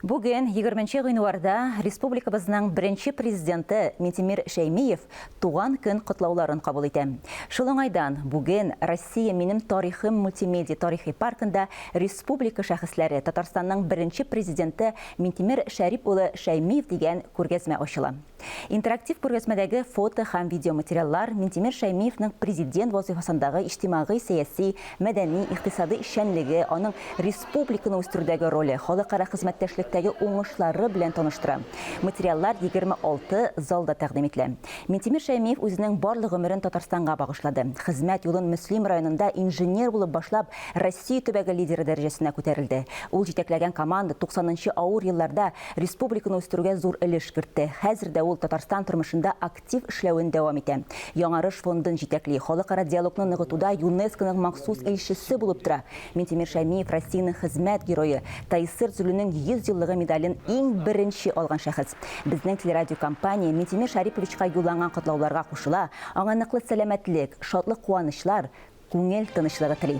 Бүген 20 гыйнварда республикабызның беренче президенты Минтимир Шәймиев туган көн котлауларын кабул итә. Шул уңайдан бүген Россия минем тарихым мультимедия тарихи паркында республика шәхесләре Татарстанның беренче президенты Минтимир Шәрип улы Шәймиев дигән күргәзмә ачыла. Интерактив күргәзмәдәге фото һәм видеоматериаллар Минтимир Шәймиевның президент вазифасындагы иҗтимагый, сәяси, мәдәни, икътисади эшчәнлеге, аның республиканы үстерүдәге роле, халыкара хезмәттәшлектәге уңышлары белән таныштыра. Материаллар 26 залда тәкъдим ителә. Минтимир Шәймиев үзенең барлык гомерен Татарстанга багышлады. Хезмәт юлын Мөслим районында инженер булып башлап, Россия төбәге лидеры дәрәҗәсенә күтәрелде. Ул җитәкләгән команда 90нчы авыр елларда республиканы үстерүгә зур өлеш кертте. Хәзердә ул Татарстан тормышында актив эшләвен дәвам итә. Яңарыш фондын җитәкли, халыкара диалогны ныгытуда ЮНЕСКОның махсус илчесе булып тора. Минтимир Шәймиев Россиянең хезмәт герое, Тайсыр Зөлүнең 100 еллыгы медален иң беренче алган шәхес. Безнең телерадиокомпания Минтимир Шәриповичка юлланган котлауларга кушыла, аңа ныклы сәламәтлек, шатлык, куанычлар, күңел тынычлыгы тели.